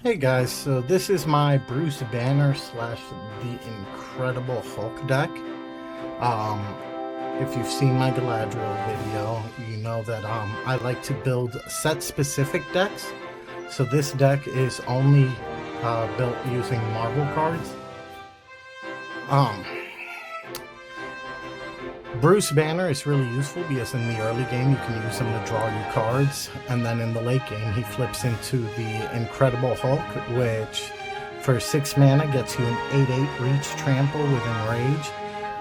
Hey guys, so this is my Bruce Banner slash the Incredible Hulk deck. Um, if you've seen my Galadriel video, you know that I like to build set-specific decks. So this deck is only built using Marvel cards. Bruce Banner is really useful because in the early game you can use him to draw you cards, and then in the late game he flips into the Incredible Hulk, which for 6 mana gets you an 8/8 reach trample with Enrage.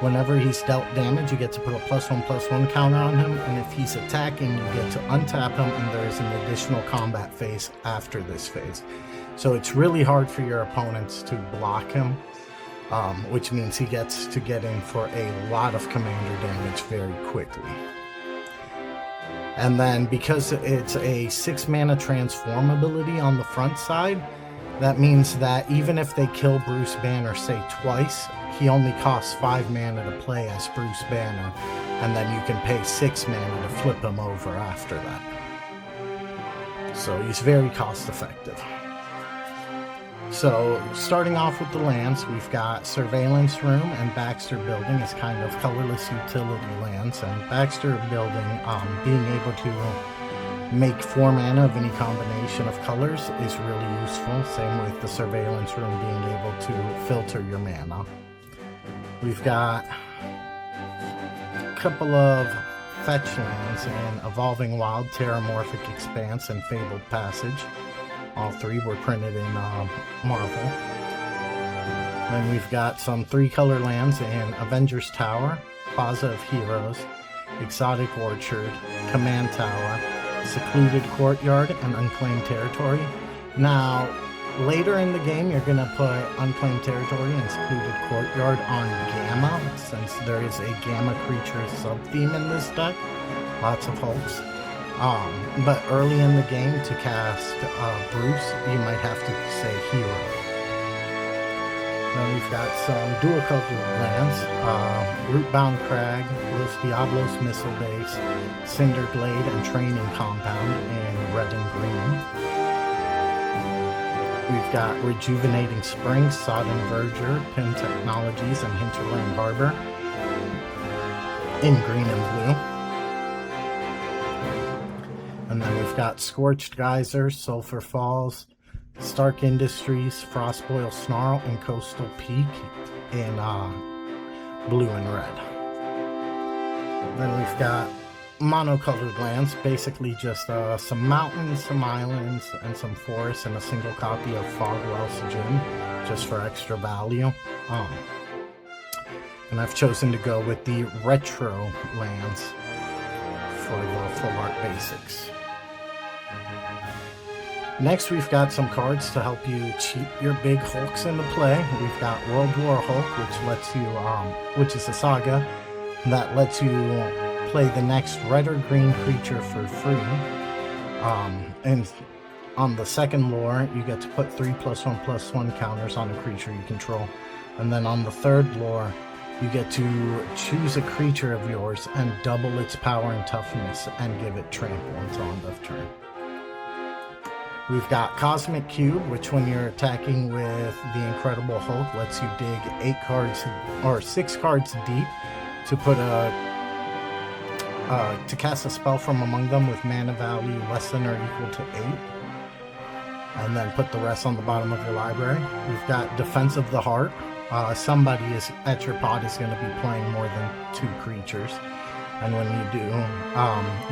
Whenever he's dealt damage, you get to put a +1/+1 counter on him, and if he's attacking, you get to untap him, and there is an additional combat phase after this phase. So it's really hard for your opponents to block him. Which means he gets to get in for a lot of commander damage very quickly. And then because it's a 6 mana transform ability on the front side, that means that even if they kill Bruce Banner, say twice, he only costs 5 mana to play as Bruce Banner, and then you can pay 6 mana to flip him over after that. So he's very cost effective. So, starting off with the lands, we've got Surveillance Room and Baxter Building as kind of colorless utility lands, and Baxter Building, being able to make 4 mana of any combination of colors is really useful. Same with the Surveillance Room being able to filter your mana. We've got a couple of fetch lands in Evolving Wild, Terramorphic Expanse, and Fabled Passage. All 3 were printed in Marvel. Then we've got some 3-color lands in Avengers Tower, Plaza of Heroes, Exotic Orchard, Command Tower, Secluded Courtyard, and Unclaimed Territory. Now, later in the game, you're going to put Unclaimed Territory and Secluded Courtyard on Gamma, since there is a Gamma creature sub-theme in this deck. Lots of Hulks. But early in the game, to cast Bruce, you might have to say Hero. Then we've got some dual-colored lands, Rootbound Crag, Los Diablos Missile Base, Cinder Glade, and Training Compound in red and green. We've got Rejuvenating Spring, Sodden Verdure, Pin Technologies, and Hinterland Harbor in green and blue. And then we've got Scorched Geyser, Sulphur Falls, Stark Industries, Frostboil Snarl, and Coastal Peak in blue and red. Then we've got monocolored lands, basically just some mountains, some islands, and some forests, and a single copy of Fogwell's Gym, just for extra value. And I've chosen to go with the retro lands for the full art basics. Next, we've got some cards to help you cheat your big Hulks into play. We've got World War Hulk, which lets you, which is a saga that lets you play the next red or green creature for free. And on the second lore, you get to put 3 +1/+1 counters on a creature you control. And then on the third lore, you get to choose a creature of yours and double its power and toughness and give it trample until end of turn. We've got Cosmic Cube, which when you're attacking with the Incredible Hulk lets you dig 8 cards or 6 cards deep to put to cast a spell from among them with mana value less than or equal to 8, and then put the rest on the bottom of your library. We've got Defense of the Heart. Somebody at your pod is going to be playing more than 2 creatures, and when you do,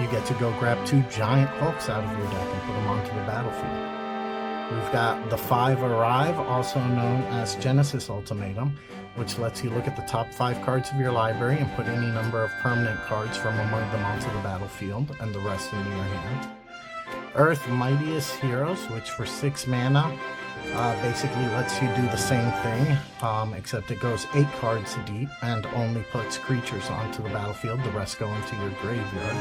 you get to go grab 2 giant Hulks out of your deck and put them onto the battlefield. We've got the 5 Arrive, also known as Genesis Ultimatum, which lets you look at the top 5 cards of your library and put any number of permanent cards from among them onto the battlefield, and the rest into your hand. Earth Mightiest Heroes, which for 6 mana, basically lets you do the same thing, except it goes 8 cards deep and only puts creatures onto the battlefield. The rest go into your graveyard.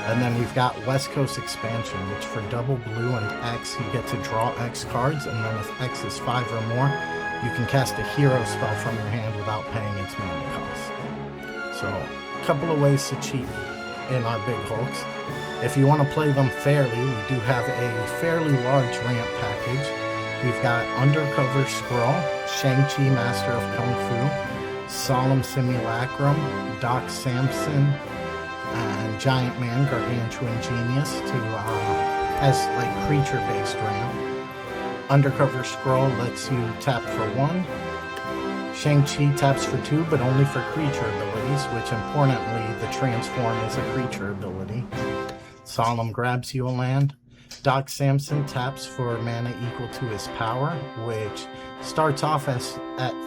And then we've got West Coast Expansion, which for double blue and X, you get to draw X cards, and then if X is 5 or more, you can cast a hero spell from your hand without paying its mana cost. So, a couple of ways to cheat in our big Hulks. If you want to play them fairly, we do have a fairly large ramp package. We've got Undercover Scroll, Shang-Chi Master of Kung Fu, Solemn Simulacrum, Doc Samson, and Giant Man Gargantuan Genius as like creature-based ramp. Undercover Scroll lets you tap for 1. Shang-Chi taps for 2, but only for creature abilities, which importantly, the transform is a creature ability. Solemn grabs you a land. Doc Samson taps for mana equal to his power, which starts off at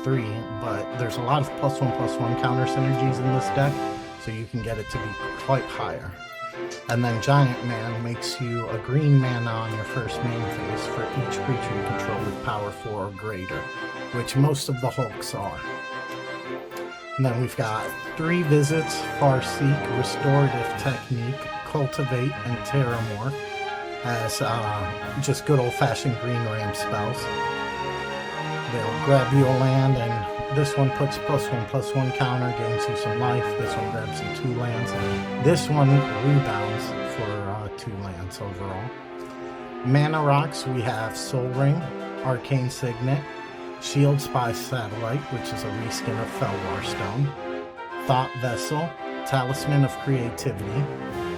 3, but there's a lot of +1/+1 counter synergies in this deck, so you can get it to be quite higher. And then Giant Man makes you a green mana on your first main phase for each creature you control with power 4 or greater, which most of the Hulks are. And then we've got 3 visits: Farseek, Restorative Technique, Cultivate, and Terramorph as just good old-fashioned green ramp spells. They'll grab you a land, and this one puts +1/+1 counter, gains you some life. This one grabs you 2 lands. This one rebounds for 2 lands overall. Mana rocks, we have Soul Ring, Arcane Signet, Shield Spy Satellite, which is a reskin of Felwar Stone, Thought Vessel, Talisman of Creativity,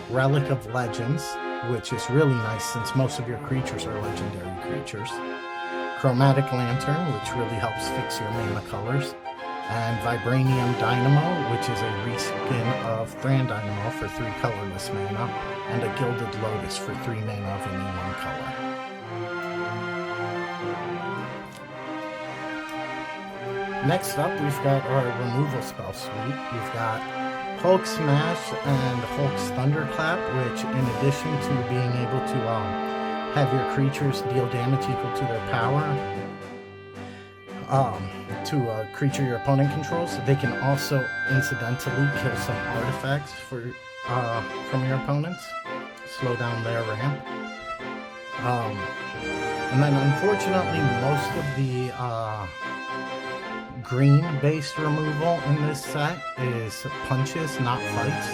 Relic of Legends, which is really nice since most of your creatures are legendary creatures, Chromatic Lantern, which really helps fix your mana colors, and Vibranium Dynamo, which is a reskin of Thran Dynamo for 3 colorless mana, and a Gilded Lotus for 3 mana of any 1 color. Next up, we've got our removal spell suite. We've got Hulk Smash and Hulk's Thunderclap, which in addition to being able to have your creatures deal damage equal to their power to a creature your opponent controls, they can also incidentally kill some artifacts from your opponents, slow down their ramp. And then unfortunately most of the green-based removal in this set is punches, not fights.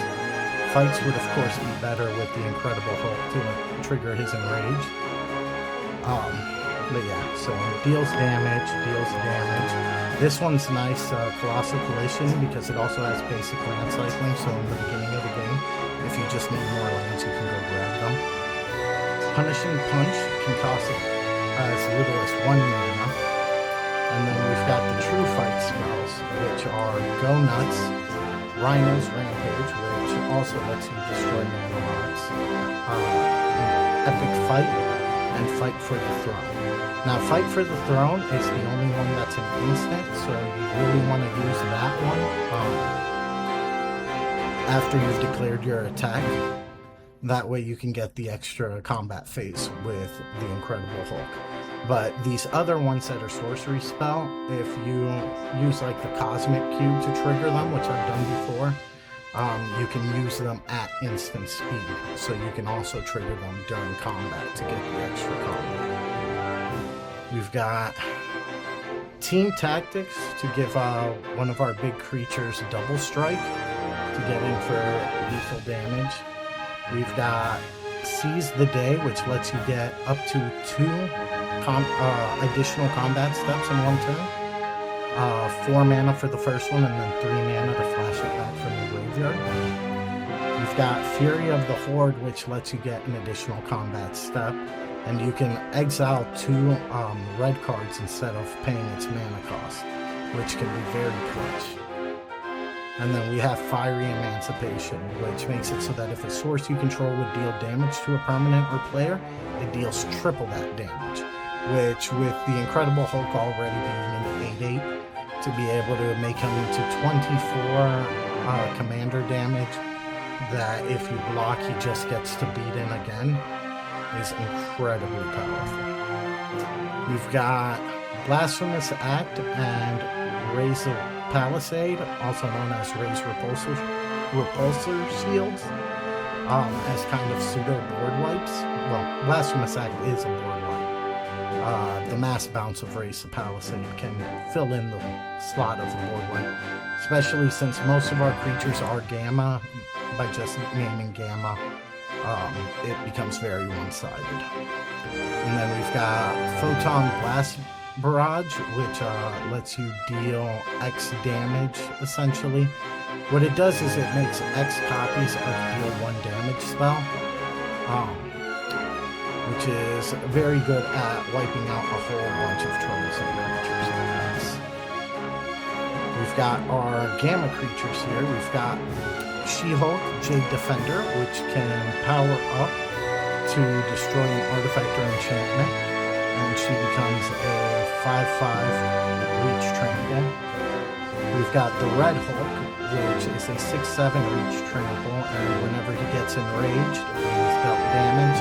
Fights would of course be better with the Incredible Hulk to trigger his Enrage. But yeah, so deals damage. This one's nice, Colossal Collision, because it also has basic land cycling, so in the beginning of the game, if you just need more lands, you can go grab them. Punishing Punch can cost as little as 1 mana. And then we've got the True Fight spells, which are Go Nuts, Rhino's Rampage, which also lets you destroy mana rocks, Epic Fight, and Fight for the Throne. Now, Fight for the Throne is the only one that's an instant, so you really want to use that one after you've declared your attack. That way you can get the extra combat phase with the Incredible Hulk. But these other ones that are sorcery spell, if you use like the Cosmic Cube to trigger them, which I've done before, you can use them at instant speed. So you can also trigger them during combat to get the extra combat. We've got Team Tactics to give one of our big creatures Double Strike to get in for lethal damage. We've got Seize the Day, which lets you get up to 2 additional combat steps in 1 turn. 4 mana for the first one, and then 3 mana to flash it back from the graveyard. We've got Fury of the Horde, which lets you get an additional combat step, and you can exile 2 red cards instead of paying its mana cost, which can be very clutch. And then we have Fiery Emancipation, which makes it so that if a source you control would deal damage to a permanent or player, it deals triple that damage. Which, with the Incredible Hulk already being an 8/8, to be able to make him to 24 commander damage, that if you block he just gets to beat in again, is incredibly powerful. We've got Blasphemous Act and Raise the Palisade, also known as Raise Repulsor Shields, as kind of pseudo board wipes. Well, Blasphemous Act is a board wipe. The Mass Bounce of Raise the Palisade can fill in the slot of a board wipe, especially since most of our creatures are Gamma, by just naming Gamma. it becomes very one-sided. And then we've got Photon Blast Barrage, which lets you deal X damage, essentially. What it does is it makes X copies of deal 1 damage spell, which is very good at wiping out a whole bunch of troublesome creatures like this. We've got our Gamma creatures here. We've got She-Hulk, Jade Defender, which can power up to destroy an artifact or enchantment, and she becomes a 5/5 reach trample. We've got the Red Hulk, which is a 6/7 reach trample, and whenever he gets enraged and he's dealt damage,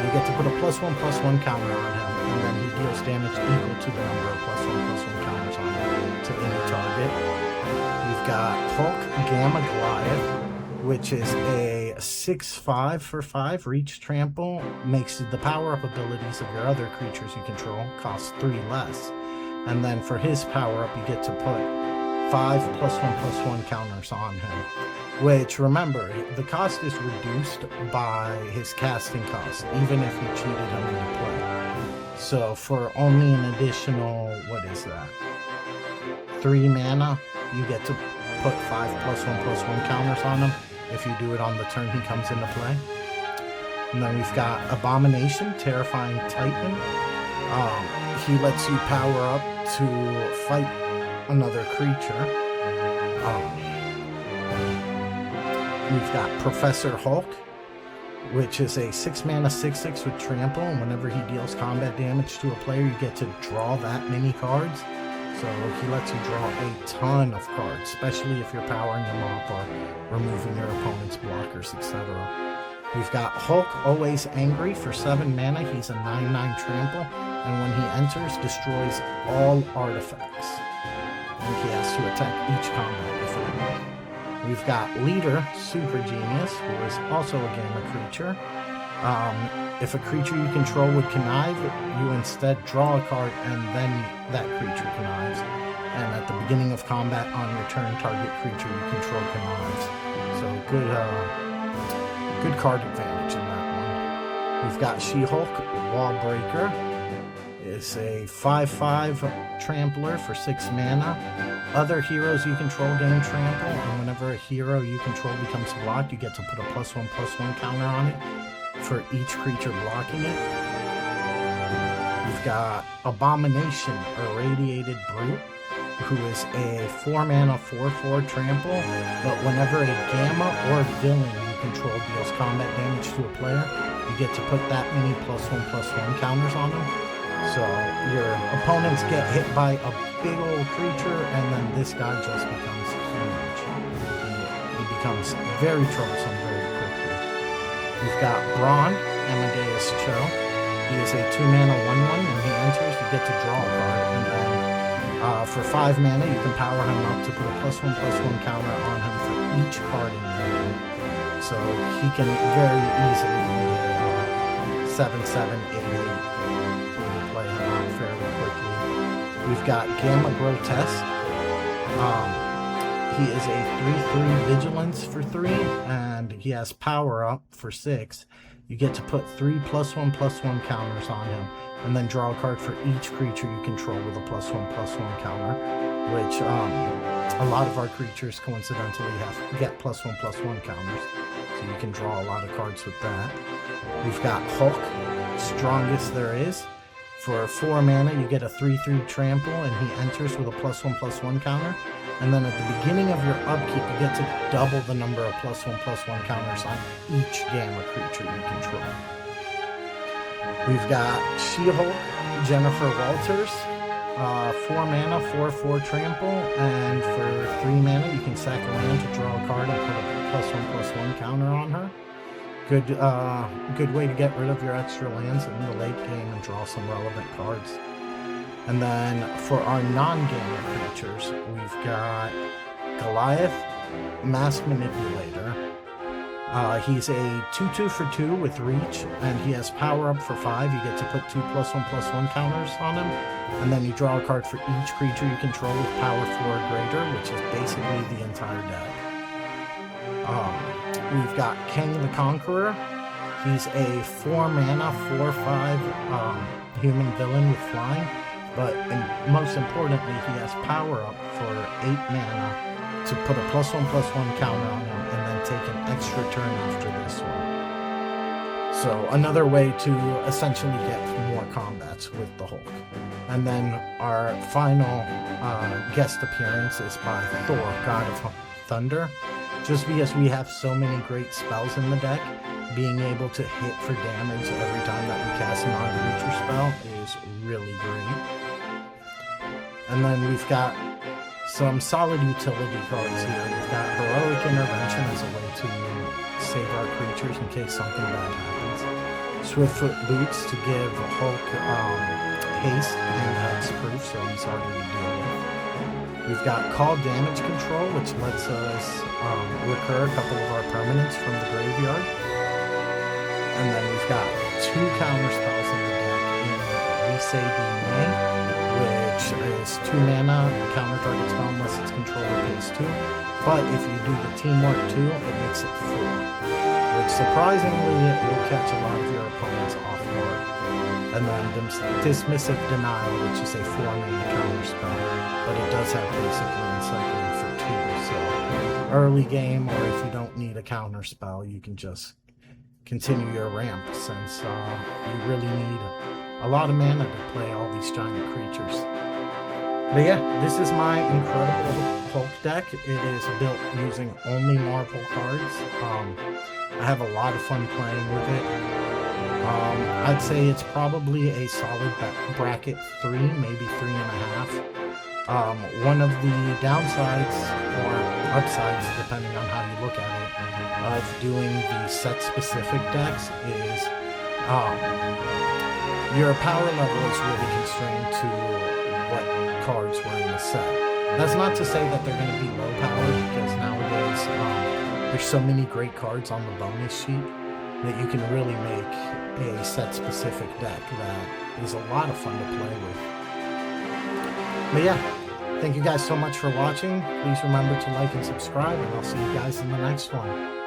you get to put a +1/+1 counter on him, and then he deals damage equal to the number of +1/+1 counters on him to any target. We've got Hulk Gamma Goliath, which is a 6/5 for 5 reach trample, makes the power-up abilities of your other creatures you control cost 3 less. And then for his power-up, you get to put 5 +1/+1 counters on him. Which, remember, the cost is reduced by his casting cost, even if you cheated him into play. So for only an additional, what is that? 3 mana, you get to put 5 +1/+1 counters on him if you do it on the turn he comes into play. And then we've got Abomination, Terrifying Titan. He lets you power up to fight another creature. We've got Professor Hulk, which is a 6 mana 6/6 with trample, and whenever he deals combat damage to a player, you get to draw that many cards. So he lets you draw a ton of cards, especially if you're powering them up or removing your opponent's blockers, etc. We've got Hulk, Always Angry for 7 mana. He's a 9/9 trample, and when he enters, destroys all artifacts. And he has to attack each combat before. We've got Leader, Super Genius, who is also a Gamma creature. If a creature you control would connive, you instead draw a card and then that creature connives. And at the beginning of combat on your turn, target creature you control connives. So good card advantage in that one. We've got She-Hulk, Wall Breaker. It's a 5/5 trampler for 6 mana. Other heroes you control gain trample, and whenever a hero you control becomes blocked, you get to put a +1/+1 counter on it for each creature blocking it. We've got Abomination, Irradiated Brute, who is a 4 mana 4/4 trample, but whenever a Gamma or villain you control deals combat damage to a player, you get to put that many +1/+1 counters on them. So your opponents get hit by a big old creature, and then this guy just becomes huge. He becomes very troublesome very quickly. We've got Brawn, Amadeus Cho. He is a 2 mana 1/1. When he enters, you get to draw a card, and then for 5 mana, you can power him up to put a +1/+1 counter on him for each card in your hand. So he can very easily be 7/7, 8/8. Play him out fairly quickly. We've got Gamma Grotesque. He is a 3/3 Vigilance for 3, and he has Power Up for 6. You get to put 3 +1/+1 counters on him, and then draw a card for each creature you control with a +1/+1 counter, which a lot of our creatures coincidentally get +1/+1 counters, so you can draw a lot of cards with that. We've got Hulk, Strongest There Is. For 4 mana, you get a 3/3 trample, and he enters with a +1/+1 counter. And then at the beginning of your upkeep, you get to double the number of +1/+1 counters on each Gamma creature you control. We've got She-Hulk, Jennifer Walters. 4 mana, 4/4 trample, and for 3 mana, you can sack a land to draw a card and put a +1/+1 counter on her. Good way to get rid of your extra lands in the late game and draw some relevant cards. And then for our non-Gamma creatures, we've got Goliath, Mask Manipulator. He's a 2/2 for 2 with reach, and he has power up for 5. You get to put 2 +1/+1 counters on him, and then you draw a card for each creature you control with power 4 or greater, which is basically the entire deck. We've got Kang the Conqueror. He's a 4 mana, 4/5 human villain with flying, but most importantly, he has power up for 8 mana to put a +1/+1 counter on him and then take an extra turn after this one. So another way to essentially get more combats with the Hulk. And then our final guest appearance is by Thor, God of Thunder. Just because we have so many great spells in the deck, being able to hit for damage every time that we cast a non-creature spell is really great. And then we've got some solid utility cards here. We've got Heroic Intervention as a way to save our creatures in case something bad happens. Swiftfoot Boots to give Hulk haste and hexproof, so he's harder to deal with. We've got Call Damage Control, which lets us recur a couple of our permanents from the graveyard. And then we've got 2 counter spells in the deck in We Say We May, which is 2 mana, counter target spell unless it's controller pays 2. But if you do the teamwork too, it makes it 4. Which surprisingly will catch a lot of your opponents off guard. And then Dismissive Denial, which is a 4 mana counter spell, but it does have basically Encycling for 2. So early game, or if you don't need a counter spell, you can just continue your ramp, since you really need a lot of mana to play all these giant creatures. But yeah, this is my incredible Hulk deck. It is built using only Marvel cards. I have a lot of fun playing with it. I'd say it's probably a solid bracket 3, maybe 3.5. One of the downsides or upsides, depending on how you look at it, of doing the set-specific decks is your power level is really constrained to what cards were in the set. That's not to say that they're going to be low powered, because nowadays there's so many great cards on the bonus sheet that you can really make a set-specific deck that is a lot of fun to play with. But yeah, thank you guys so much for watching. Please remember to like and subscribe, and I'll see you guys in the next one.